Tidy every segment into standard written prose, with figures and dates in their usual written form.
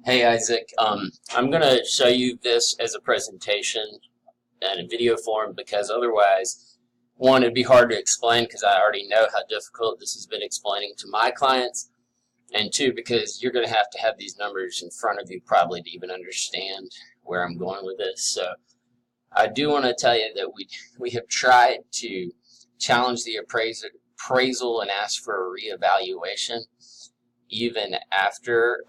Hey Isaac, I'm going to show you this as a presentation in a video form because otherwise, one, it'd be hard to explain because I already know how difficult this has been explaining to my clients, and two, because you're going to have these numbers in front of you probably to even understand where I'm going with this. So I do want to tell you that we have tried to challenge the appraisal and ask for a reevaluation even after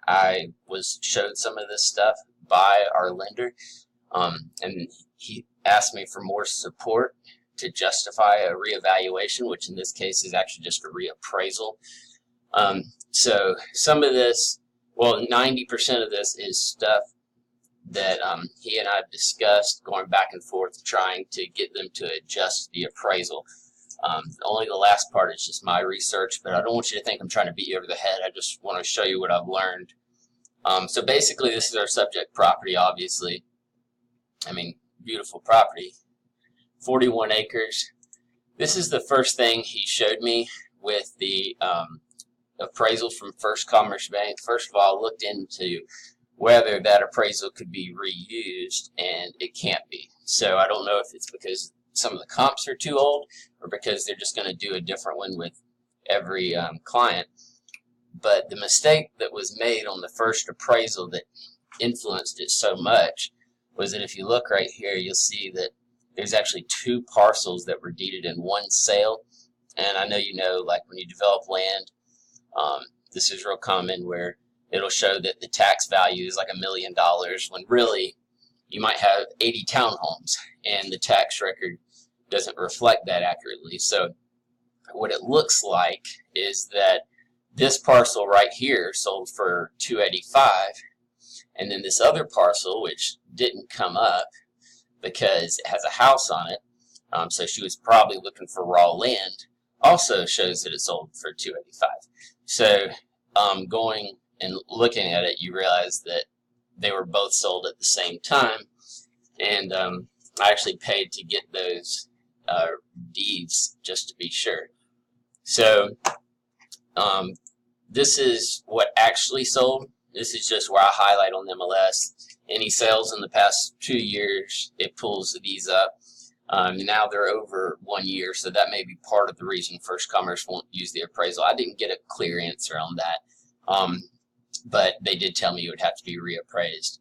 I was showed some of this stuff by our lender, and he asked me for more support to justify a reevaluation, which in this case is actually just a reappraisal. So some of this, well, 90% of this is stuff that he and I have discussed, going back and forth, trying to get them to adjust the appraisal. Only the last part is just my research, but I don't want you to think I'm trying to beat you over the head. I just want to show you what I've learned. So basically, this is our subject property, obviously. I mean, beautiful property, 41 acres. This is the first thing he showed me with the appraisal from First Commerce Bank. First of all, I looked into whether that appraisal could be reused, and it can't be. So I don't know if it's because some of the comps are too old or because they're just going to do a different one with every client. But the mistake that was made on the first appraisal that influenced it so much was that if you look right here, you'll see that there's actually two parcels that were deeded in one sale. And I know you know, like when you develop land, this is real common where it'll show that the tax value is like $1 million when really you might have 80 townhomes and the tax record doesn't reflect that accurately. So what it looks like is that this parcel right here sold for $285, and then this other parcel, which didn't come up because it has a house on it, so she was probably looking for raw land, also shows that it sold for $285. So going and looking at it, you realize that they were both sold at the same time, and I actually paid to get those deeds just to be sure. So this is what actually sold. This is just where I highlight on the MLS. Any sales in the past 2 years, it pulls these up. Now they're over 1 year, so that may be part of the reason First Commerce won't use the appraisal. I didn't get a clear answer on that, but they did tell me it would have to be reappraised.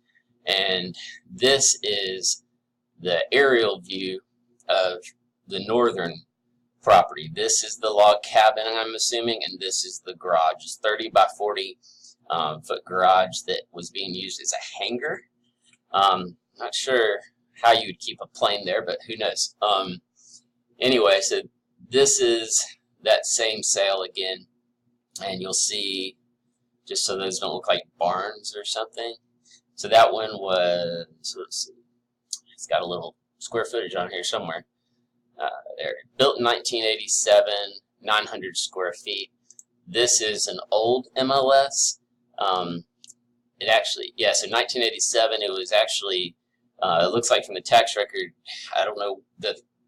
And this is the aerial view of the northern property. This is the log cabin, I'm assuming, and this is the garage. It's 30 by 40 foot garage that was being used as a hangar. Not sure how you would keep a plane there, but who knows. Anyway, so this is that same sale again, and you'll see, just so those don't look like barns or something. So that one was, let's see, it's got a little square footage on here somewhere. There, built in 1987, 900 square feet. This is an old MLS. It actually, yeah, so 1987, it was actually, it looks like from the tax record, I don't know,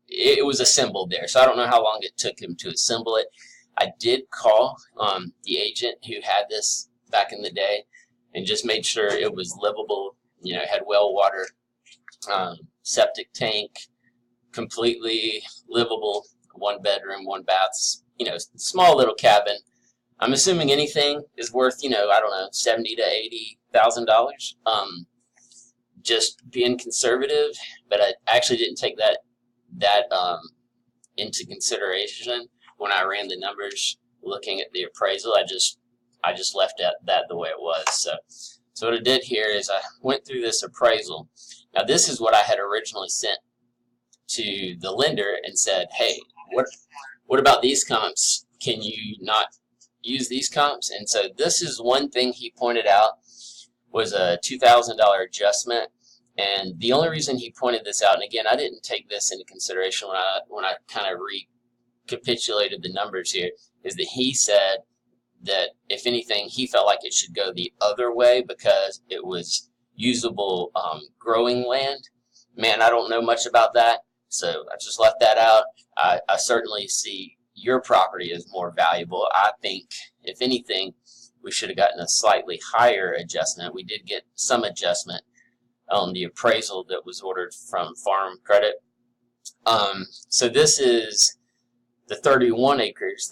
it was assembled there, so I don't know how long it took him to assemble it. I did call the agent who had this back in the day and just made sure it was livable. You know, it had well water, septic tank, completely livable, 1 bedroom, 1 bath, you know, small little cabin. I'm assuming anything is worth, you know, I don't know, $70,000 to $80,000. Just being conservative, but I actually didn't take that into consideration when I ran the numbers looking at the appraisal. I just left that the way it was. So what I did here is I went through this appraisal. Now this is what I had originally sent to the lender and said, hey, what about these comps? Can you not use these comps? And so this is one thing he pointed out was a $2,000 adjustment. And the only reason he pointed this out, and again, I didn't take this into consideration when I kind of recapitulated the numbers here, is that he said that if anything, he felt like it should go the other way because it was usable growing land. Man, I don't know much about that, so I just left that out. I certainly see your property as more valuable. I think, if anything, we should have gotten a slightly higher adjustment. We did get some adjustment on the appraisal that was ordered from Farm Credit. So this is the 31 acres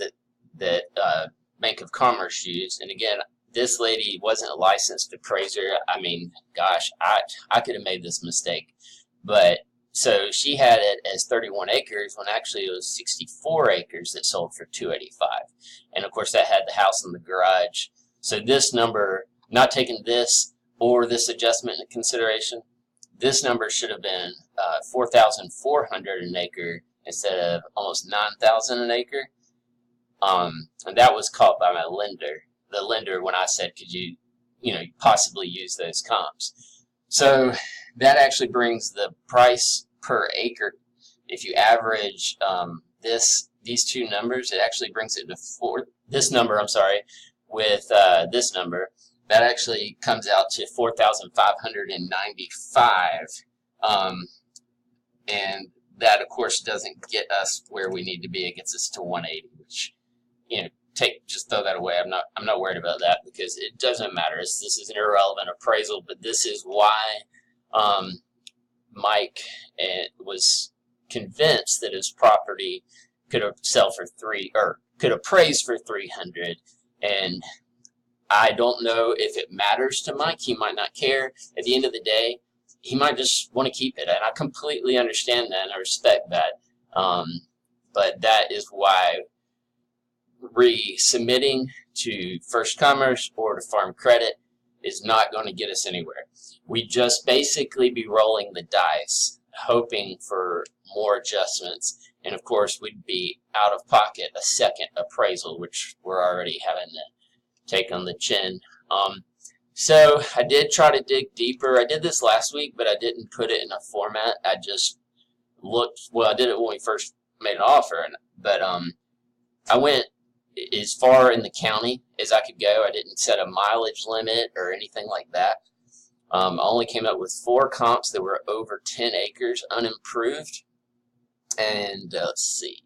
that Bank of Commerce used. And again, this lady wasn't a licensed appraiser. I mean, gosh, I could have made this mistake. But so she had it as 31 acres when actually it was 64 acres that sold for $285. And of course that had the house and the garage. So this number, not taking this or this adjustment into consideration, this number should have been $4,400 an acre instead of almost $9,000 an acre. And that was caught by my lender. The lender, when I said, could you possibly use those comps? So that actually brings the price per acre. If you average these two numbers, it actually brings it to this number, with this number. That actually comes out to $4,595. And that, of course, doesn't get us where we need to be. It gets us to 180, which, just throw that away. I'm not worried about that because it doesn't matter. This is an irrelevant appraisal, but this is why Mike was convinced that his property could appraise for $300, and I don't know if it matters to Mike. He might not care. At the end of the day, he might just want to keep it, and I completely understand that and I respect that. But that is why resubmitting to First Commerce or to Farm Credit is not going to get us anywhere. We just basically be rolling the dice, hoping for more adjustments, and of course we'd be out of pocket a second appraisal, which we're already having to take on the chin. So I did try to dig deeper. I did this last week, but I didn't put it in a format. I just looked. Well, I did it when we first made an offer, but I went as far in the county as I could go. I didn't set a mileage limit or anything like that. I only came up with 4 comps that were over 10 acres, unimproved. And let's see.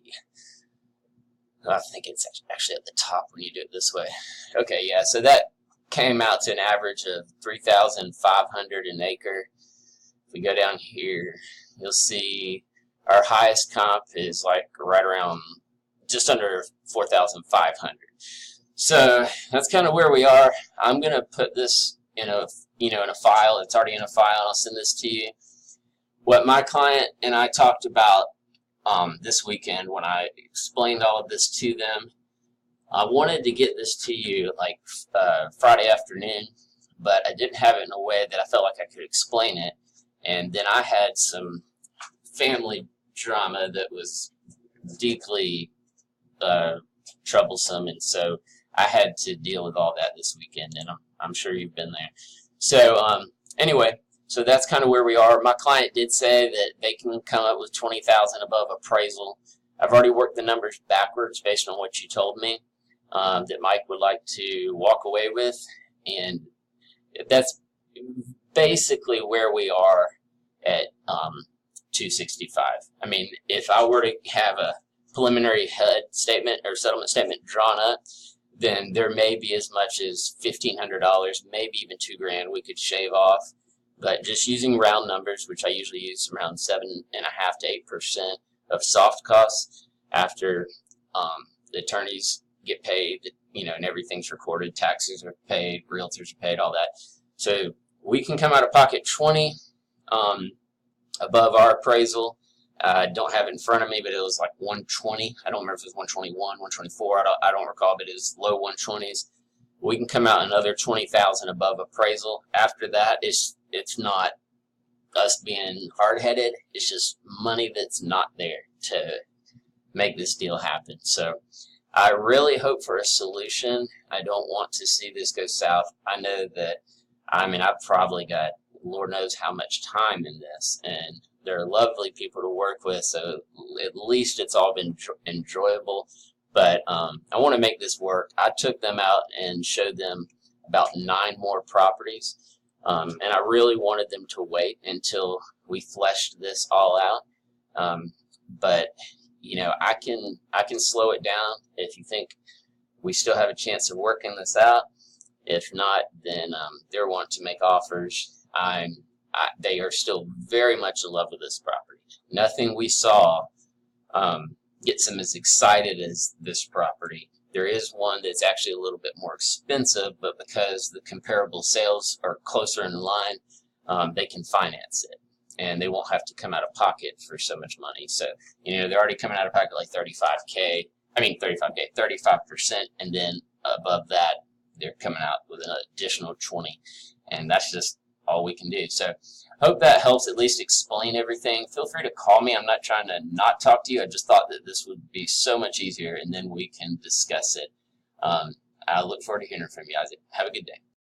I think it's actually at the top when you do it this way. Okay, yeah, so that came out to an average of $3,500 an acre. If we go down here, you'll see our highest comp is like right around just under 4,500. So that's kind of where we are. I'm gonna put this in a file. It's already in a file. I'll send this to you. What my client and I talked about this weekend when I explained all of this to them, I wanted to get this to you like Friday afternoon, but I didn't have it in a way that I felt like I could explain it. And then I had some family drama that was deeply troublesome, and so I had to deal with all that this weekend, and I'm sure you've been there. So anyway, so that's kind of where we are. My client did say that they can come up with $20,000 above appraisal. I've already worked the numbers backwards based on what you told me that Mike would like to walk away with, and that's basically where we are at 265. I mean, if I were to have a preliminary HUD statement or settlement statement drawn up, then there may be as much as $1,500, maybe even $2,000 we could shave off. But just using round numbers, which I usually use around 7.5% to 8% of soft costs after the attorneys get paid, and everything's recorded, taxes are paid, realtors are paid, all that. So we can come out of pocket 20 above our appraisal. I don't have it in front of me, but it was like 120. I don't remember if it was 121, 124. I don't recall, but it was low 120s. We can come out another 20,000 above appraisal. After that, it's not us being hard-headed. It's just money that's not there to make this deal happen. So I really hope for a solution. I don't want to see this go south. I know that, I've probably got Lord knows how much time in this, and they're lovely people to work with, so at least it's all been enjoyable. But I want to make this work. I took them out and showed them about 9 more properties, and I really wanted them to wait until we fleshed this all out. But I can slow it down if you think we still have a chance of working this out. If not, then they're wanting to make offers. They are still very much in love with this property. Nothing we saw gets them as excited as this property. There is one that's actually a little bit more expensive, but because the comparable sales are closer in line, they can finance it, and they won't have to come out of pocket for so much money. So, they're already coming out of pocket like 35%, and then above that, they're coming out with an additional 20, and that's just all we can do. So, hope that helps at least explain everything. Feel free to call me. I'm not trying to not talk to you. I just thought that this would be so much easier, and then we can discuss it. I look forward to hearing from you, Isaac. Have a good day.